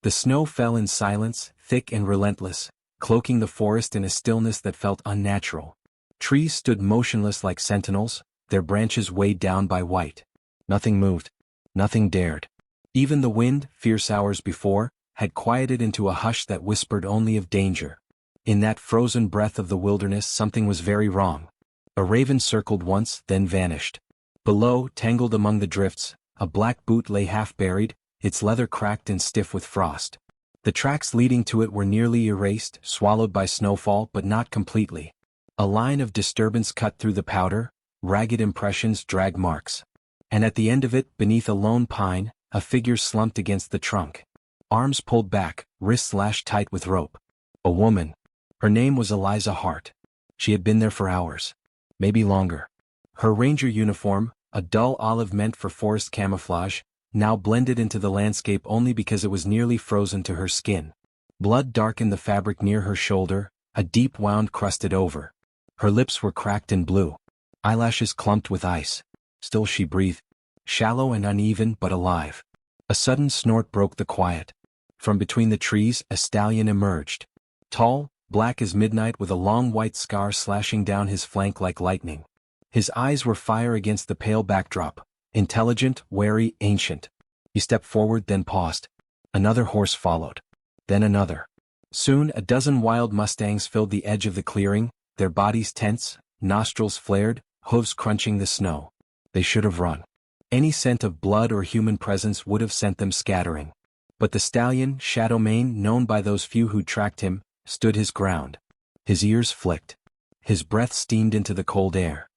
The snow fell in silence, thick and relentless, cloaking the forest in a stillness that felt unnatural. Trees stood motionless like sentinels, their branches weighed down by white. Nothing moved. Nothing dared. Even the wind, fierce hours before, had quieted into a hush that whispered only of danger. In that frozen breath of the wilderness something was very wrong. A raven circled once, then vanished. Below, tangled among the drifts, a black boot lay half buried, its leather cracked and stiff with frost. The tracks leading to it were nearly erased, swallowed by snowfall, but not completely. A line of disturbance cut through the powder, ragged impressions, drag marks. And at the end of it, beneath a lone pine, a figure slumped against the trunk. Arms pulled back, wrists lashed tight with rope. A woman. Her name was Eliza Hart. She had been there for hours. Maybe longer. Her ranger uniform, a dull olive meant for forest camouflage, now blended into the landscape only because it was nearly frozen to her skin. Blood darkened the fabric near her shoulder, a deep wound crusted over. Her lips were cracked and blue. Eyelashes clumped with ice. Still she breathed. Shallow and uneven but alive. A sudden snort broke the quiet. From between the trees, a stallion emerged. Tall, black as midnight with a long white scar slashing down his flank like lightning. His eyes were fire against the pale backdrop. Intelligent, wary, ancient. He stepped forward, then paused. Another horse followed. Then another. Soon a dozen wild Mustangs filled the edge of the clearing, their bodies tense, nostrils flared, hooves crunching the snow. They should have run. Any scent of blood or human presence would have sent them scattering. But the stallion, Shadowmane, known by those few who tracked him, stood his ground. His ears flicked. His breath steamed into the cold air.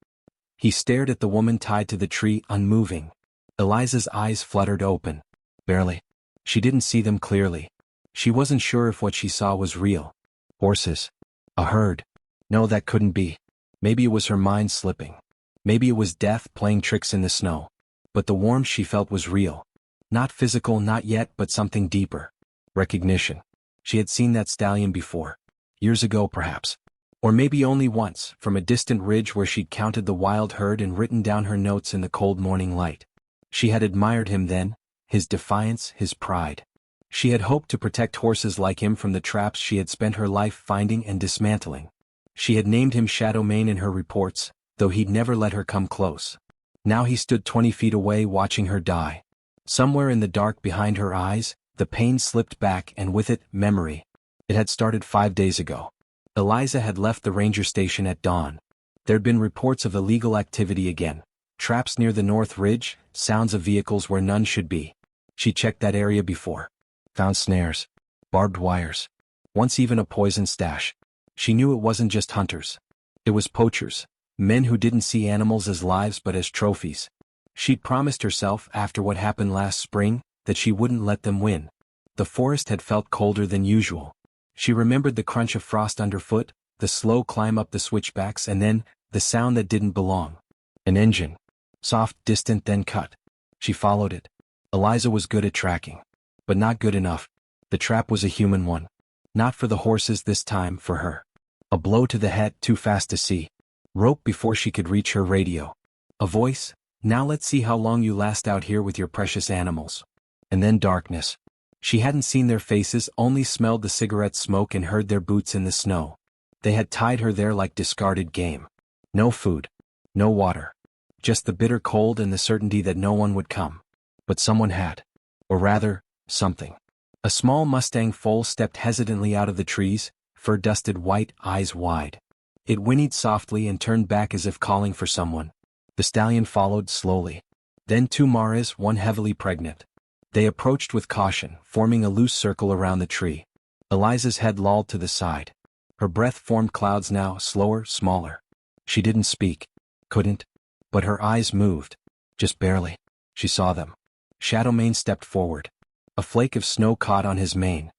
He stared at the woman tied to the tree, unmoving. Eliza's eyes fluttered open. Barely. She didn't see them clearly. She wasn't sure if what she saw was real. Horses. A herd. No, that couldn't be. Maybe it was her mind slipping. Maybe it was death playing tricks in the snow. But the warmth she felt was real. Not physical, not yet, but something deeper. Recognition. She had seen that stallion before. Years ago, perhaps. Or maybe only once, from a distant ridge where she'd counted the wild herd and written down her notes in the cold morning light. She had admired him then, his defiance, his pride. She had hoped to protect horses like him from the traps she had spent her life finding and dismantling. She had named him Shadowmane in her reports, though he'd never let her come close. Now he stood 20 feet away watching her die. Somewhere in the dark behind her eyes, the pain slipped back and with it, memory. It had started 5 days ago. Eliza had left the ranger station at dawn. There'd been reports of illegal activity again. Traps near the North Ridge, sounds of vehicles where none should be. She checked that area before. Found snares. Barbed wires. Once even a poison stash. She knew it wasn't just hunters. It was poachers. Men who didn't see animals as lives but as trophies. She'd promised herself, after what happened last spring, that she wouldn't let them win. The forest had felt colder than usual. She remembered the crunch of frost underfoot, the slow climb up the switchbacks, and then, the sound that didn't belong. An engine. Soft, distant, then cut. She followed it. Eliza was good at tracking. But not good enough. The trap was a human one. Not for the horses this time, for her. A blow to the head, too fast to see. Rope before she could reach her radio. A voice, "Now let's see how long you last out here with your precious animals." And then darkness. She hadn't seen their faces, only smelled the cigarette smoke and heard their boots in the snow. They had tied her there like discarded game. No food. No water. Just the bitter cold and the certainty that no one would come. But someone had. Or rather, something. A small Mustang foal stepped hesitantly out of the trees, fur-dusted white, eyes wide. It whinnied softly and turned back as if calling for someone. The stallion followed slowly. Then 2 mares, one heavily pregnant. They approached with caution, forming a loose circle around the tree. Eliza's head lolled to the side. Her breath formed clouds now, slower, smaller. She didn't speak. Couldn't. But her eyes moved. Just barely. She saw them. Shadowmane stepped forward. A flake of snow caught on his mane.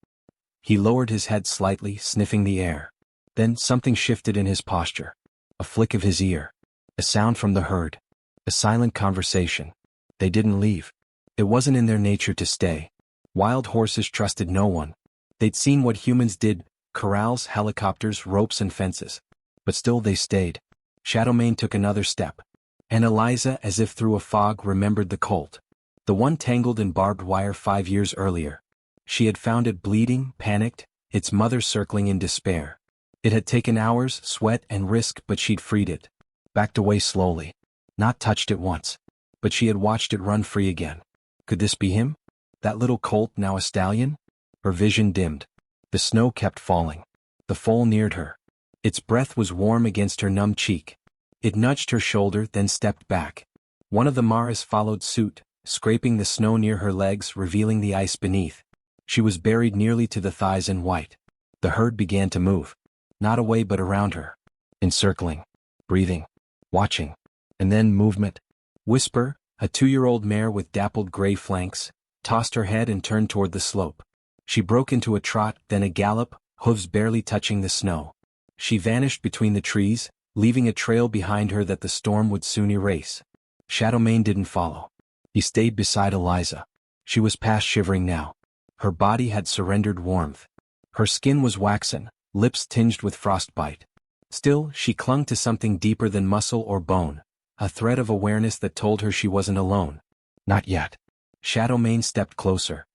He lowered his head slightly, sniffing the air. Then something shifted in his posture. A flick of his ear. A sound from the herd. A silent conversation. They didn't leave. It wasn't in their nature to stay. Wild horses trusted no one. They'd seen what humans did, corrals, helicopters, ropes and fences. But still they stayed. Shadowmane took another step. And Eliza, as if through a fog, remembered the colt. The one tangled in barbed wire 5 years earlier. She had found it bleeding, panicked, its mother circling in despair. It had taken hours, sweat, and risk, but she'd freed it. Backed away slowly. Not touched it once. But she had watched it run free again. Could this be him? That little colt, now a stallion? Her vision dimmed. The snow kept falling. The foal neared her. Its breath was warm against her numb cheek. It nudged her shoulder, then stepped back. One of the maras followed suit, scraping the snow near her legs, revealing the ice beneath. She was buried nearly to the thighs in white. The herd began to move. Not away but around her. Encircling. Breathing. Watching. And then movement. Whisper, a 2-year-old mare with dappled gray flanks, tossed her head and turned toward the slope. She broke into a trot, then a gallop, hooves barely touching the snow. She vanished between the trees, leaving a trail behind her that the storm would soon erase. Shadowmane didn't follow. He stayed beside Eliza. She was past shivering now. Her body had surrendered warmth. Her skin was waxen, lips tinged with frostbite. Still, she clung to something deeper than muscle or bone, a thread of awareness that told her she wasn't alone. Not yet. Shadowmane stepped closer.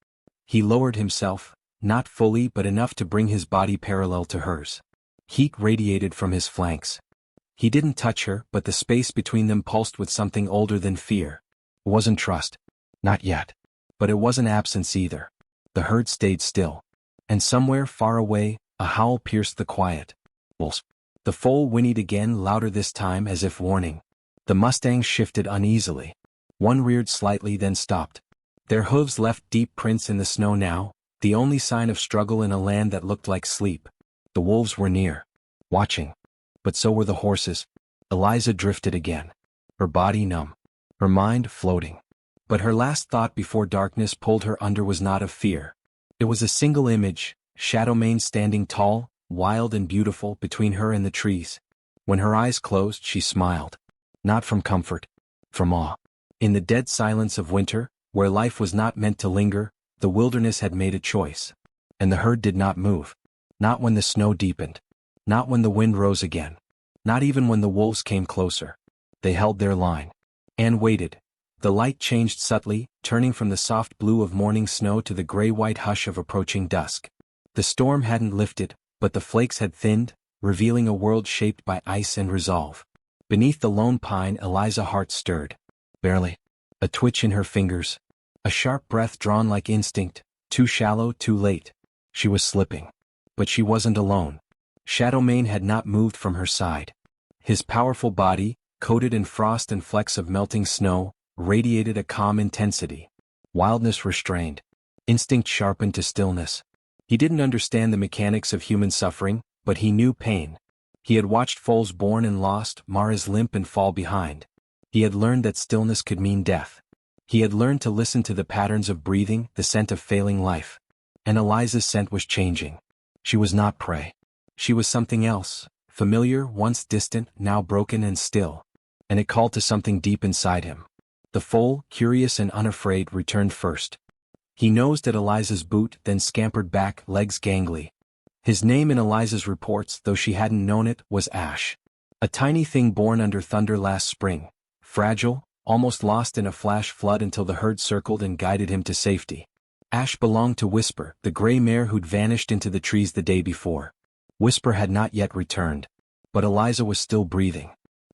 He lowered himself, not fully but enough to bring his body parallel to hers. Heat radiated from his flanks. He didn't touch her, but the space between them pulsed with something older than fear. It wasn't trust. Not yet. But it wasn't absence either. The herd stayed still. And somewhere far away, a howl pierced the quiet. Wolves. The foal whinnied again, louder this time, as if warning. The Mustangs shifted uneasily. One reared slightly, then stopped. Their hooves left deep prints in the snow now, the only sign of struggle in a land that looked like sleep. The wolves were near. Watching. But so were the horses. Eliza drifted again. Her body numb. Her mind floating. But her last thought before darkness pulled her under was not of fear. It was a single image, Shadowmane standing tall, wild and beautiful between her and the trees. When her eyes closed, she smiled. Not from comfort. From awe. In the dead silence of winter, where life was not meant to linger, the wilderness had made a choice. And the herd did not move. Not when the snow deepened. Not when the wind rose again. Not even when the wolves came closer. They held their line. And waited. The light changed subtly, turning from the soft blue of morning snow to the gray-white hush of approaching dusk. The storm hadn't lifted, but the flakes had thinned, revealing a world shaped by ice and resolve. Beneath the lone pine, Eliza's heart stirred. Barely. A twitch in her fingers. A sharp breath drawn like instinct, too shallow, too late. She was slipping. But she wasn't alone. Shadowmane had not moved from her side. His powerful body, coated in frost and flecks of melting snow, radiated a calm intensity. Wildness restrained. Instinct sharpened to stillness. He didn't understand the mechanics of human suffering, but he knew pain. He had watched foals born and lost, maras limp and fall behind. He had learned that stillness could mean death. He had learned to listen to the patterns of breathing, the scent of failing life. And Eliza's scent was changing. She was not prey. She was something else, familiar, once distant, now broken and still. And it called to something deep inside him. The foal, curious and unafraid, returned first. He nosed at Eliza's boot, then scampered back, legs gangly. His name in Eliza's reports, though she hadn't known it, was Ash. A tiny thing born under thunder last spring. Fragile, almost lost in a flash flood until the herd circled and guided him to safety. Ash belonged to Whisper, the gray mare who'd vanished into the trees the day before. Whisper had not yet returned. But Eliza was still breathing.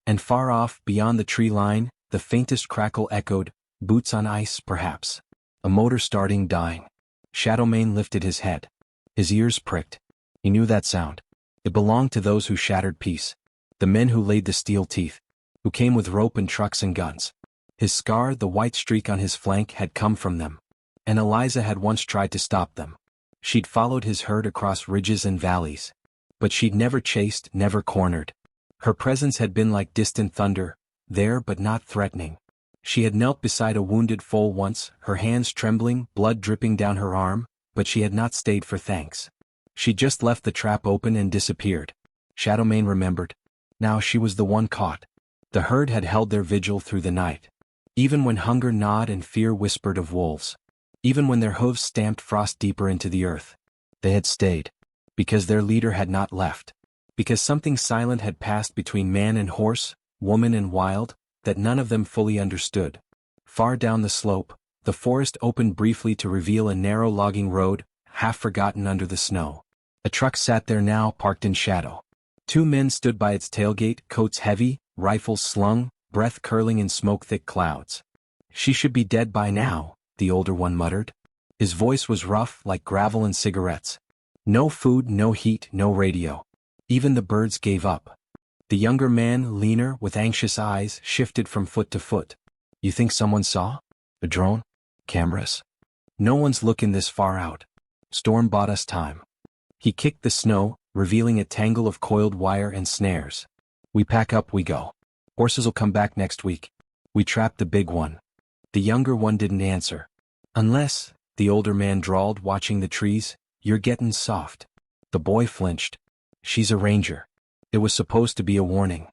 And far off, beyond the tree line, the faintest crackle echoed, boots on ice, perhaps. A motor starting, dying. Shadowmane lifted his head. His ears pricked. He knew that sound. It belonged to those who shattered peace. The men who laid the steel teeth. Who came with rope and trucks and guns. His scar, the white streak on his flank, had come from them. And Eliza had once tried to stop them. She'd followed his herd across ridges and valleys. But she'd never chased, never cornered. Her presence had been like distant thunder, there but not threatening. She had knelt beside a wounded foal once, her hands trembling, blood dripping down her arm, but she had not stayed for thanks. She'd just left the trap open and disappeared. Shadowmane remembered. Now she was the one caught. The herd had held their vigil through the night. Even when hunger gnawed and fear whispered of wolves. Even when their hooves stamped frost deeper into the earth. They had stayed. Because their leader had not left. Because something silent had passed between man and horse, woman and wild, that none of them fully understood. Far down the slope, the forest opened briefly to reveal a narrow logging road, half forgotten under the snow. A truck sat there now, parked in shadow. Two men stood by its tailgate, coats heavy, rifles slung, breath curling in smoke-thick clouds. "She should be dead by now," the older one muttered. His voice was rough, like gravel and cigarettes. No food, no heat, no radio. Even the birds gave up. The younger man, leaner, with anxious eyes, shifted from foot to foot. "You think someone saw? A drone? Cameras? No one's looking this far out. Storm bought us time." He kicked the snow, revealing a tangle of coiled wire and snares. "We pack up, we go. Horses'll come back next week. We trapped the big one." The younger one didn't answer. "Unless," the older man drawled, watching the trees, "you're getting soft." The boy flinched. "She's a ranger. It was supposed to be a warning."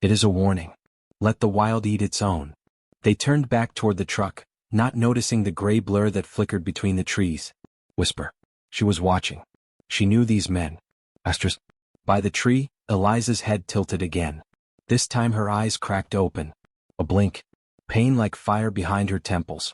"It is a warning. Let the wild eat its own." They turned back toward the truck, not noticing the gray blur that flickered between the trees. Whisper. She was watching. She knew these men. Astros. By the tree, Eliza's head tilted again. This time her eyes cracked open. A blink. Pain like fire behind her temples.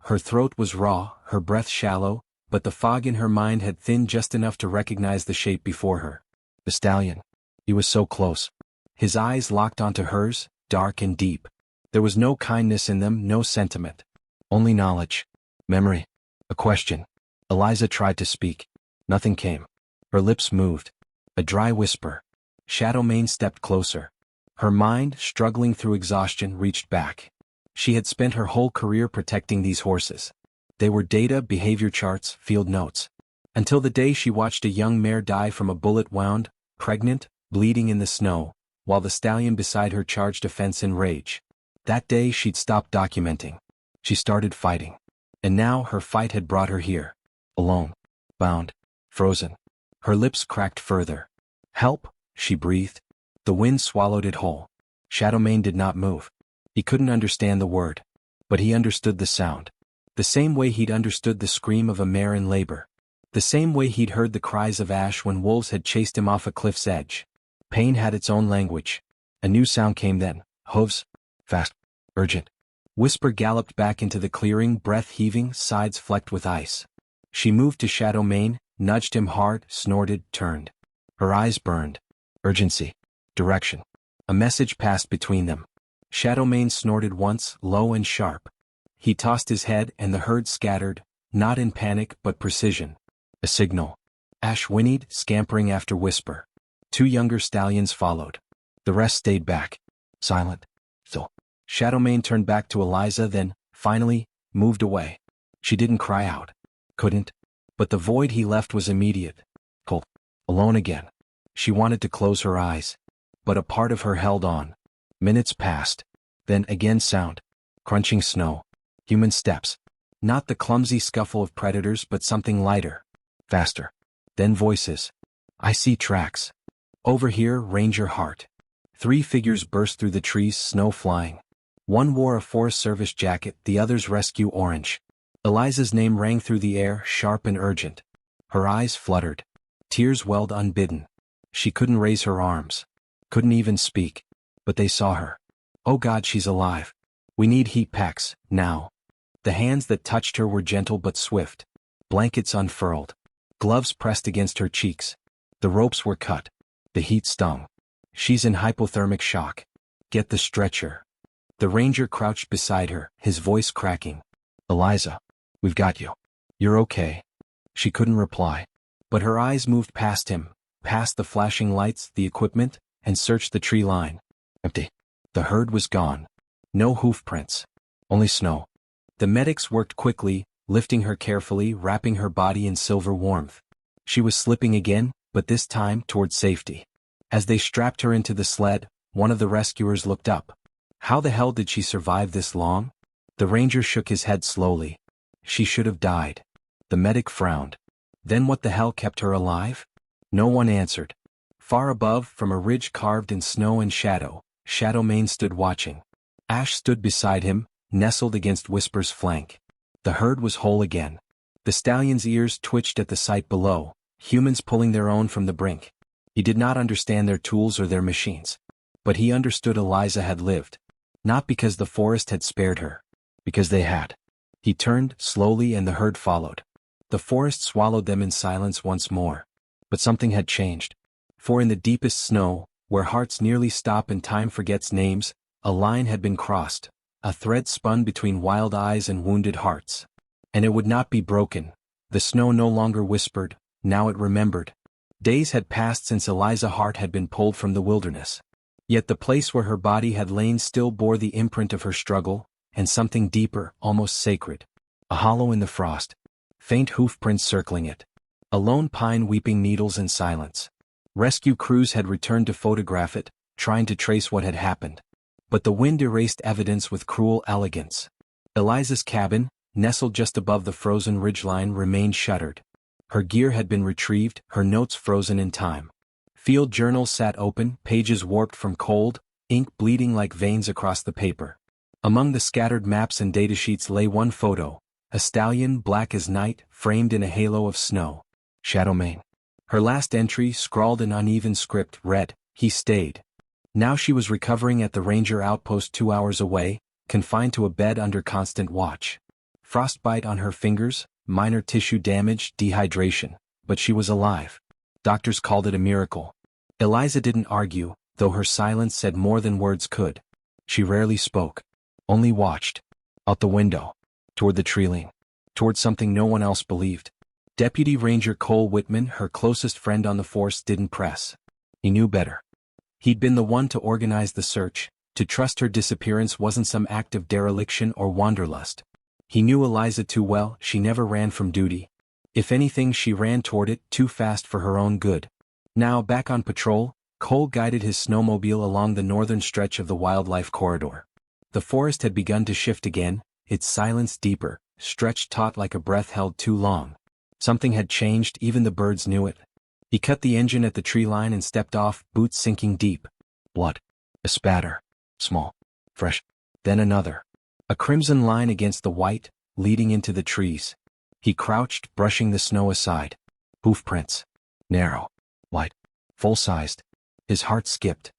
Her throat was raw, her breath shallow, but the fog in her mind had thinned just enough to recognize the shape before her. The stallion. He was so close. His eyes locked onto hers, dark and deep. There was no kindness in them, no sentiment. Only knowledge. Memory. A question. Eliza tried to speak. Nothing came. Her lips moved. A dry whisper. Shadowmane stepped closer. Her mind, struggling through exhaustion, reached back. She had spent her whole career protecting these horses. They were data, behavior charts, field notes. Until the day she watched a young mare die from a bullet wound, pregnant, bleeding in the snow, while the stallion beside her charged a fence in rage. That day she'd stopped documenting. She started fighting. And now her fight had brought her here. Alone. Bound. Frozen. Her lips cracked further. "Help," she breathed. The wind swallowed it whole. Shadowmane did not move. He couldn't understand the word. But he understood the sound. The same way he'd understood the scream of a mare in labor. The same way he'd heard the cries of Ash when wolves had chased him off a cliff's edge. Pain had its own language. A new sound came then. Hooves. Fast. Urgent. Whisper galloped back into the clearing, breath heaving, sides flecked with ice. She moved to Shadowmane, nudged him hard, snorted, turned. Her eyes burned. Urgency. Direction. A message passed between them. Shadowmane snorted once, low and sharp. He tossed his head and the herd scattered, not in panic but precision. A signal. Ash whinnied, scampering after Whisper. Two younger stallions followed. The rest stayed back. Silent. Still. Shadowmane turned back to Eliza, then, finally, moved away. She didn't cry out. Couldn't. But the void he left was immediate. Cold. Alone again. She wanted to close her eyes. But a part of her held on. Minutes passed. Then again sound. Crunching snow. Human steps. Not the clumsy scuffle of predators but something lighter. Faster. Then voices. "I see tracks. Over here, Ranger Hart." Three figures burst through the trees, snow flying. One wore a Forest Service jacket, the other's rescue orange. Eliza's name rang through the air, sharp and urgent. Her eyes fluttered. Tears welled unbidden. She couldn't raise her arms. Couldn't even speak. But they saw her. "Oh God, she's alive. We need heat packs, now." The hands that touched her were gentle but swift. Blankets unfurled. Gloves pressed against her cheeks. The ropes were cut. The heat stung. "She's in hypothermic shock. Get the stretcher." The ranger crouched beside her, his voice cracking. "Eliza, we've got you. You're okay." She couldn't reply. But her eyes moved past him, past the flashing lights, the equipment, and searched the tree line. Empty. The herd was gone. No hoof prints. Only snow. The medics worked quickly, lifting her carefully, wrapping her body in silver warmth. She was slipping again, but this time toward safety. As they strapped her into the sled, one of the rescuers looked up. How the hell did she survive this long? The ranger shook his head slowly. She should have died. The medic frowned. Then what the hell kept her alive? No one answered. Far above, from a ridge carved in snow and shadow, Shadowmane stood watching. Ash stood beside him, nestled against Whisper's flank. The herd was whole again. The stallion's ears twitched at the sight below, humans pulling their own from the brink. He did not understand their tools or their machines. But he understood Eliza had lived. Not because the forest had spared her. Because they had. He turned, slowly, and the herd followed. The forest swallowed them in silence once more. But something had changed. For in the deepest snow, where hearts nearly stop and time forgets names, a line had been crossed, a thread spun between wild eyes and wounded hearts. And it would not be broken. The snow no longer whispered, now it remembered. Days had passed since Eliza's heart had been pulled from the wilderness. Yet the place where her body had lain still bore the imprint of her struggle, and something deeper, almost sacred. A hollow in the frost. Faint hoof prints circling it. A lone pine weeping needles in silence. Rescue crews had returned to photograph it, trying to trace what had happened. But the wind erased evidence with cruel elegance. Eliza's cabin, nestled just above the frozen ridgeline, remained shuttered. Her gear had been retrieved, her notes frozen in time. Field journals sat open, pages warped from cold, ink bleeding like veins across the paper. Among the scattered maps and datasheets lay one photo, a stallion black as night, framed in a halo of snow. Shadowmane. Her last entry, scrawled in uneven script, read, "He stayed." Now she was recovering at the ranger outpost 2 hours away, confined to a bed under constant watch. Frostbite on her fingers, minor tissue damage, dehydration, but she was alive. Doctors called it a miracle. Eliza didn't argue, though her silence said more than words could. She rarely spoke. Only watched. Out the window. Toward the treeline. Toward something no one else believed. Deputy Ranger Cole Whitman, her closest friend on the force, didn't press. He knew better. He'd been the one to organize the search. To trust her disappearance wasn't some act of dereliction or wanderlust. He knew Eliza too well, she never ran from duty. If anything, she ran toward it, too fast for her own good. Now, back on patrol, Cole guided his snowmobile along the northern stretch of the wildlife corridor. The forest had begun to shift again, its silence deeper, stretched taut like a breath held too long. Something had changed, even the birds knew it. He cut the engine at the tree line and stepped off, boots sinking deep. Blood. A spatter. Small. Fresh. Then another. A crimson line against the white, leading into the trees. He crouched, brushing the snow aside. Hoof prints. Narrow. Light. Full-sized. His heart skipped.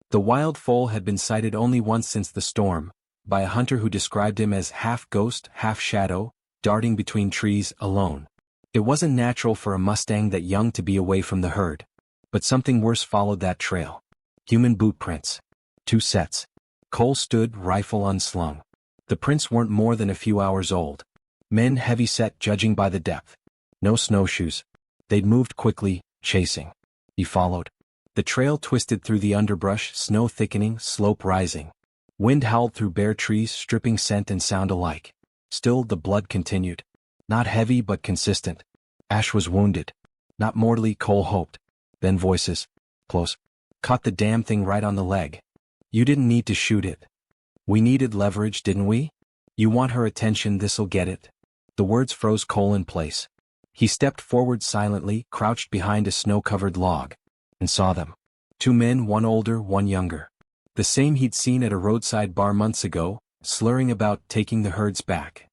The wild foal had been sighted only once since the storm, by a hunter who described him as half ghost, half shadow, darting between trees, alone. It wasn't natural for a Mustang that young to be away from the herd. But something worse followed that trail. Human boot prints. 2 sets. Cole stood, rifle unslung. The prints weren't more than a few hours old. Men heavy-set judging by the depth. No snowshoes. They'd moved quickly, chasing. He followed. The trail twisted through the underbrush, snow thickening, slope rising. Wind howled through bare trees, stripping scent and sound alike. Still, the blood continued. Not heavy but consistent. Ash was wounded. Not mortally, Cole hoped. Then voices. Close. Caught the damn thing right on the leg. You didn't need to shoot it. We needed leverage, didn't we? You want her attention, this'll get it. The words froze Cole in place. He stepped forward silently, crouched behind a snow-covered log, and saw them. 2 men, one older, one younger. The same he'd seen at a roadside bar months ago, slurring about taking the herds back.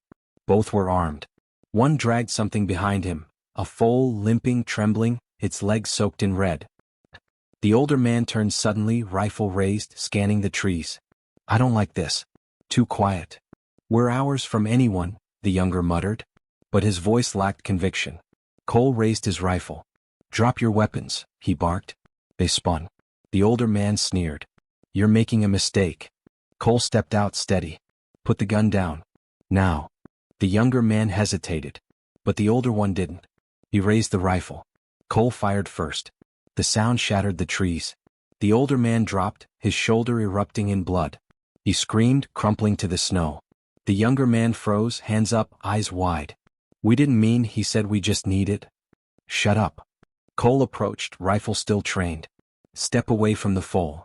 Both were armed. One dragged something behind him, a foal, limping, trembling, its legs soaked in red. The older man turned suddenly, rifle raised, scanning the trees. I don't like this. Too quiet. We're hours from anyone, the younger muttered. But his voice lacked conviction. Cole raised his rifle. Drop your weapons, he barked. They spun. The older man sneered. You're making a mistake. Cole stepped out steady. Put the gun down. Now. The younger man hesitated. But the older one didn't. He raised the rifle. Cole fired first. The sound shattered the trees. The older man dropped, his shoulder erupting in blood. He screamed, crumpling to the snow. The younger man froze, hands up, eyes wide. We didn't mean, he said, we just need it. Shut up. Cole approached, rifle still trained. Step away from the foal.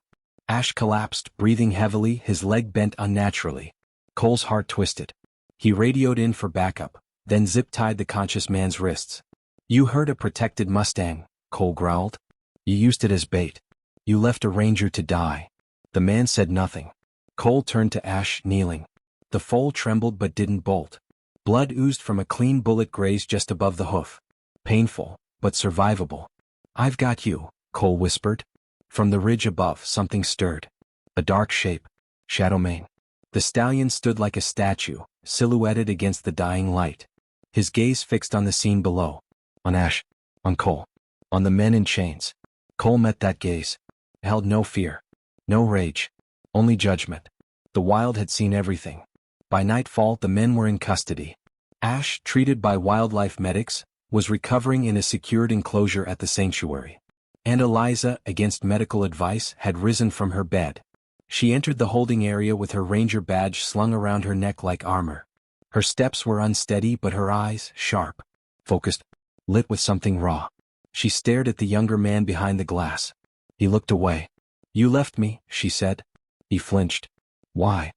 Ash collapsed, breathing heavily, his leg bent unnaturally. Cole's heart twisted. He radioed in for backup, then zip-tied the conscious man's wrists. You hurt a protected Mustang, Cole growled. You used it as bait. You left a ranger to die. The man said nothing. Cole turned to Ash, kneeling. The foal trembled but didn't bolt. Blood oozed from a clean bullet grazed just above the hoof. Painful, but survivable. I've got you, Cole whispered. From the ridge above, something stirred. A dark shape. Shadowmane. The stallion stood like a statue, silhouetted against the dying light. his gaze fixed on the scene below. On Ash. On Cole. On the men in chains. Cole met that gaze. Held no fear. No rage. Only judgment. The wild had seen everything. By nightfall the men were in custody. Ash, treated by wildlife medics, was recovering in a secured enclosure at the sanctuary. And Eliza, against medical advice, had risen from her bed. She entered the holding area with her ranger badge slung around her neck like armor. Her steps were unsteady but her eyes, sharp, focused, lit with something raw. She stared at the younger man behind the glass. He looked away. "You left me," she said. He flinched. "Why?"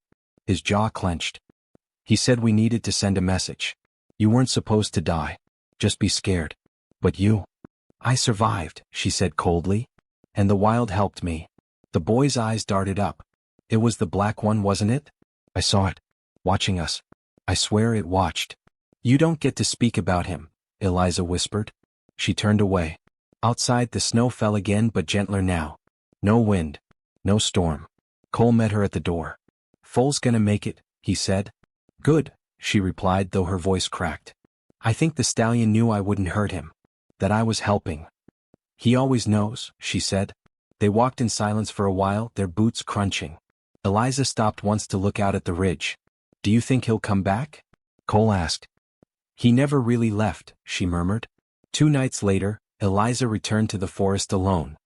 His jaw clenched. "He said we needed to send a message. You weren't supposed to die. Just be scared. But you—" "I survived," she said coldly. "And the wild helped me." The boy's eyes darted up. "It was the black one, wasn't it? I saw it. Watching us. I swear it watched." "You don't get to speak about him," Eliza whispered. She turned away. Outside the snow fell again but gentler now. No wind. No storm. Cole met her at the door. "Foals gonna make it," he said. "Good," she replied, though her voice cracked. "I think the stallion knew I wouldn't hurt him. That I was helping." "He always knows," she said. They walked in silence for a while, their boots crunching. Eliza stopped once to look out at the ridge. "Do you think he'll come back?" Cole asked. "He never really left," she murmured. 2 nights later, Eliza returned to the forest alone.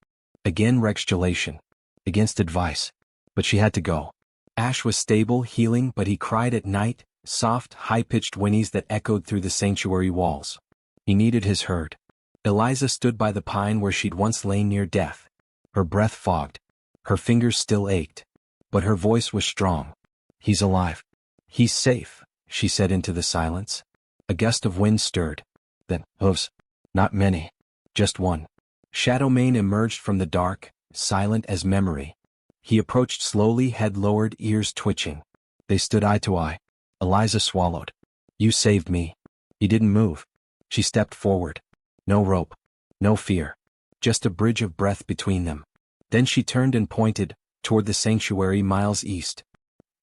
Again rectulation. Against advice. But she had to go. Ash was stable, healing, but he cried at night, soft, high-pitched whinnies that echoed through the sanctuary walls. He needed his herd. Eliza stood by the pine where she'd once lain near death. Her breath fogged. Her fingers still ached. But her voice was strong. "He's alive. He's safe," she said into the silence. A gust of wind stirred. Then, hooves. Not many. Just one. Shadowmane emerged from the dark, silent as memory. He approached slowly, head lowered, ears twitching. They stood eye to eye. Eliza swallowed. "You saved me." He didn't move. She stepped forward. No rope. No fear. Just a bridge of breath between them. Then she turned and pointed, toward the sanctuary miles east.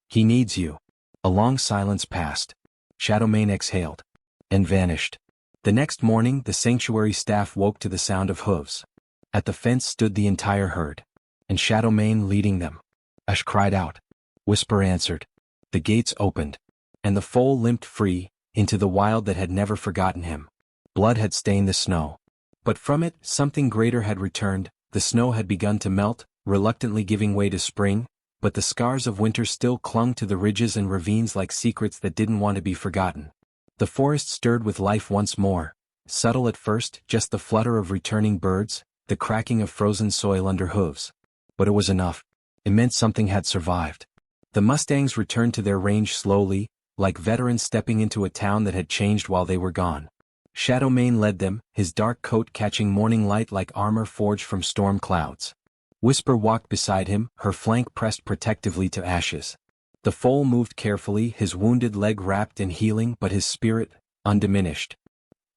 "He needs you." A long silence passed. Shadowmane exhaled. And vanished. The next morning the sanctuary staff woke to the sound of hooves. At the fence stood the entire herd. And Shadowmane leading them. Ash cried out. Whisper answered. The gates opened. And the foal limped free, into the wild that had never forgotten him. Blood had stained the snow. But from it, something greater had returned. The snow had begun to melt, reluctantly giving way to spring, but the scars of winter still clung to the ridges and ravines like secrets that didn't want to be forgotten. The forest stirred with life once more, subtle at first, just the flutter of returning birds, the cracking of frozen soil under hooves. But it was enough. It meant something had survived. The Mustangs returned to their range slowly, like veterans stepping into a town that had changed while they were gone. Shadowmane led them, his dark coat catching morning light like armor forged from storm clouds. Whisper walked beside him, her flank pressed protectively to Ash's. The foal moved carefully, his wounded leg wrapped in healing but his spirit, undiminished.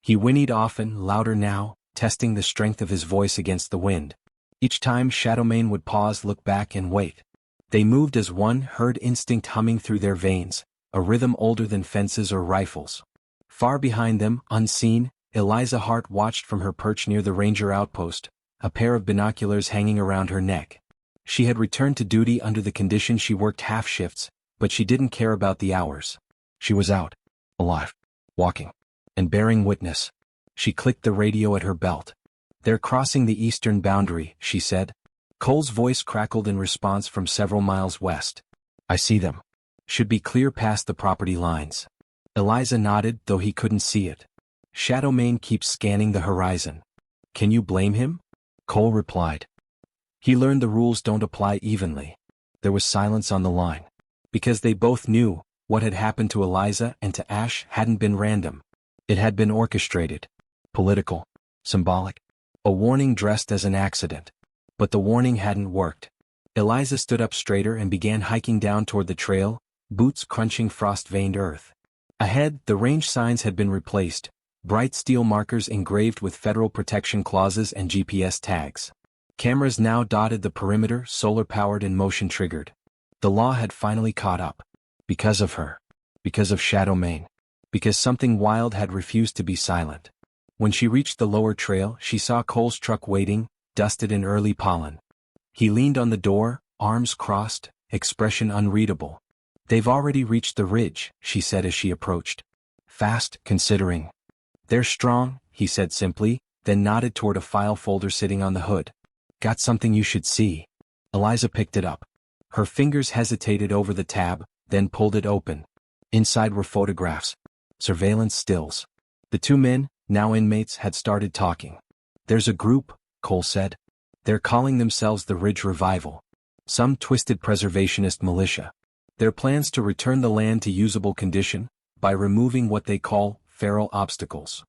He whinnied often, louder now, testing the strength of his voice against the wind. Each time Shadowmane would pause, look back and wait. They moved as one, herd instinct humming through their veins, a rhythm older than fences or rifles. Far behind them, unseen, Eliza Hart watched from her perch near the ranger outpost, a pair of binoculars hanging around her neck. She had returned to duty under the condition she worked half shifts, but she didn't care about the hours. She was out, alive, walking, and bearing witness. She clicked the radio at her belt. They're crossing the eastern boundary, she said. Cole's voice crackled in response from several miles west. I see them. Should be clear past the property lines. Eliza nodded, though he couldn't see it. Shadowmane keeps scanning the horizon. Can you blame him? Cole replied. He learned the rules don't apply evenly. There was silence on the line. Because they both knew, what had happened to Eliza and to Ash hadn't been random. It had been orchestrated. Political. Symbolic. A warning dressed as an accident. But the warning hadn't worked. Eliza stood up straighter and began hiking down toward the trail, boots crunching frost-veined earth. Ahead, the range signs had been replaced, bright steel markers engraved with federal protection clauses and GPS tags. Cameras now dotted the perimeter, solar-powered and motion-triggered. The law had finally caught up. Because of her. Because of Shadowmane. because something wild had refused to be silent. When she reached the lower trail, she saw Cole's truck waiting, dusted in early pollen. He leaned on the door, arms crossed, expression unreadable. "They've already reached the ridge," she said as she approached. "Fast, considering." "They're strong," he said simply, then nodded toward a file folder sitting on the hood. "Got something you should see." Eliza picked it up. Her fingers hesitated over the tab, then pulled it open. Inside were photographs. Surveillance stills. The two men, now inmates, had started talking. "There's a group," Cole said. "They're calling themselves the Ridge Revival. Some twisted preservationist militia. Their plans to return the land to usable condition, by removing what they call feral obstacles."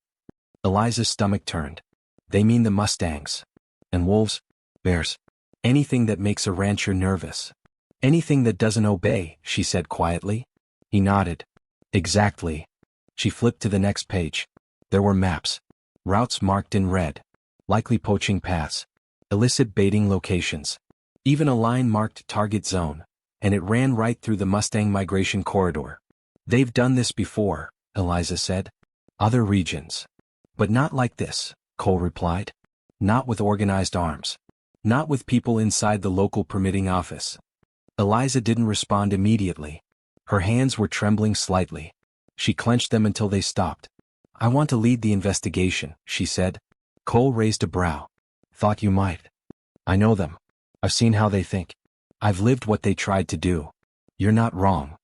Eliza's stomach turned. "They mean the Mustangs. And wolves? Bears? Anything that makes a rancher nervous. Anything that doesn't obey," she said quietly. He nodded. "Exactly." She flipped to the next page. There were maps. Routes marked in red. Likely poaching paths. Illicit baiting locations. Even a line marked target zone, and it ran right through the Mustang migration corridor. "They've done this before," Eliza said. "Other regions. But not like this," Cole replied. "Not with organized arms. Not with people inside the local permitting office." Eliza didn't respond immediately. Her hands were trembling slightly. She clenched them until they stopped. "I want to lead the investigation," she said. Cole raised a brow. "Thought you might. I know them. I've seen how they think. I've lived what they tried to do. You're not wrong."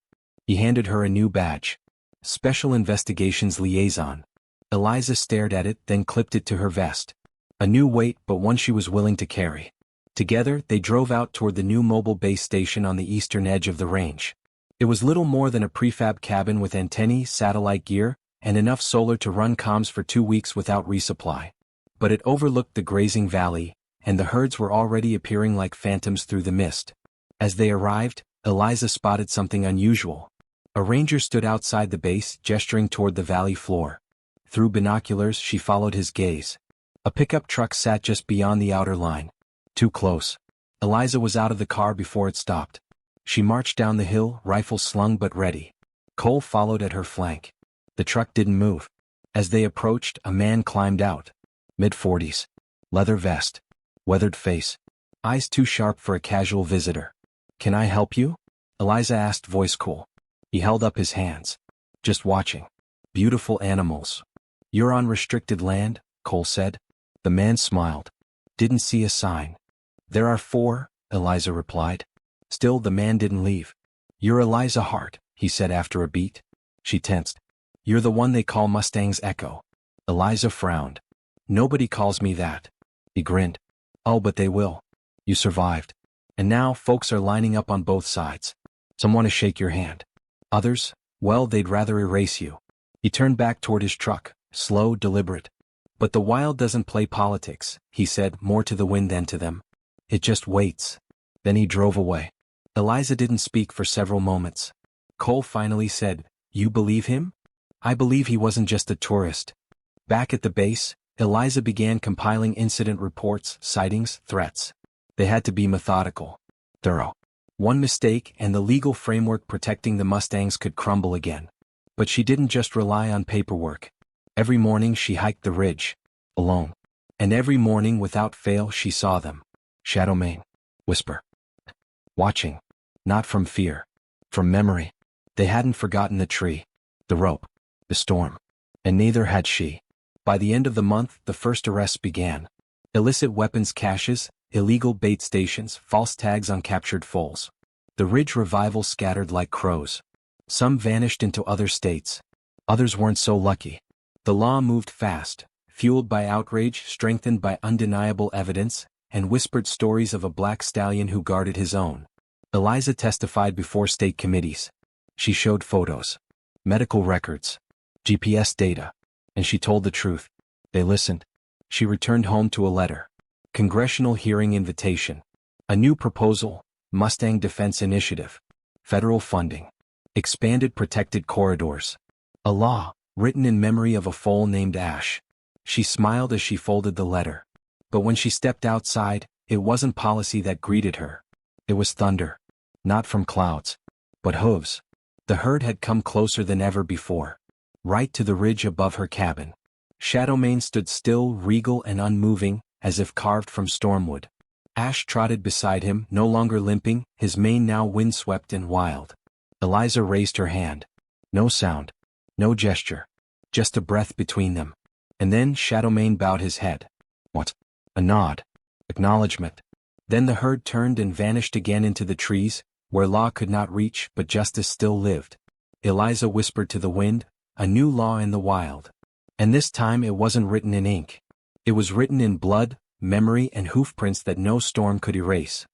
He handed her a new badge. Special Investigations Liaison. Eliza stared at it, then clipped it to her vest. A new weight, but one she was willing to carry. Together, they drove out toward the new mobile base station on the eastern edge of the range. It was little more than a prefab cabin with antennae, satellite gear, and enough solar to run comms for 2 weeks without resupply. But it overlooked the grazing valley, and the herds were already appearing like phantoms through the mist. As they arrived, Eliza spotted something unusual. A ranger stood outside the base, gesturing toward the valley floor. Through binoculars, she followed his gaze. A pickup truck sat just beyond the outer line. Too close. Eliza was out of the car before it stopped. She marched down the hill, rifle slung but ready. Cole followed at her flank. The truck didn't move. As they approached, a man climbed out. Mid-40s. Leather vest. Weathered face. Eyes too sharp for a casual visitor. "Can I help you?" Eliza asked, voice cool. He held up his hands. "Just watching. Beautiful animals." "You're on restricted land," Cole said. The man smiled. "Didn't see a sign." "There are 4, Eliza replied. Still, the man didn't leave. "You're Eliza Hart," he said after a beat. She tensed. "You're the one they call Mustang's Echo." Eliza frowned. "Nobody calls me that." He grinned. "Oh, but they will. You survived. And now folks are lining up on both sides. Some want to shake your hand. Others, well, they'd rather erase you." He turned back toward his truck, slow, deliberate. "But the wild doesn't play politics," he said, more to the wind than to them. "It just waits." Then he drove away. Eliza didn't speak for several moments. Cole finally said, "You believe him?" "I believe he wasn't just a tourist." Back at the base, Eliza began compiling incident reports, sightings, threats. They had to be methodical. Thorough. One mistake and the legal framework protecting the Mustangs could crumble again. But she didn't just rely on paperwork. Every morning she hiked the ridge. Alone. And every morning without fail she saw them. Shadow mane. Whisper. Watching. Not from fear. From memory. They hadn't forgotten the tree. The rope. The storm. And neither had she. By the end of the month, the first arrests began. Illicit weapons caches, illegal bait stations, false tags on captured foals. The Ridge Revival scattered like crows. Some vanished into other states. Others weren't so lucky. The law moved fast, fueled by outrage, strengthened by undeniable evidence, and whispered stories of a black stallion who guarded his own. Eliza testified before state committees. She showed photos, medical records, GPS data, and she told the truth. They listened. She returned home to a letter. Congressional hearing invitation. A new proposal, Mustang Defense Initiative. Federal funding. Expanded protected corridors. A law, written in memory of a foal named Ash. She smiled as she folded the letter. But when she stepped outside, it wasn't policy that greeted her. It was thunder. Not from clouds, but hooves. The herd had come closer than ever before. right to the ridge above her cabin. Shadowmane stood still, regal and unmoving, as if carved from stormwood. Ash trotted beside him, no longer limping, his mane now windswept and wild. Eliza raised her hand. No sound. No gesture. Just a breath between them. And then Shadowmane bowed his head. What? A nod. Acknowledgement. Then the herd turned and vanished again into the trees, where law could not reach but justice still lived. Eliza whispered to the wind, a new law in the wild. And this time it wasn't written in ink. It was written in blood, memory and hoofprints that no storm could erase.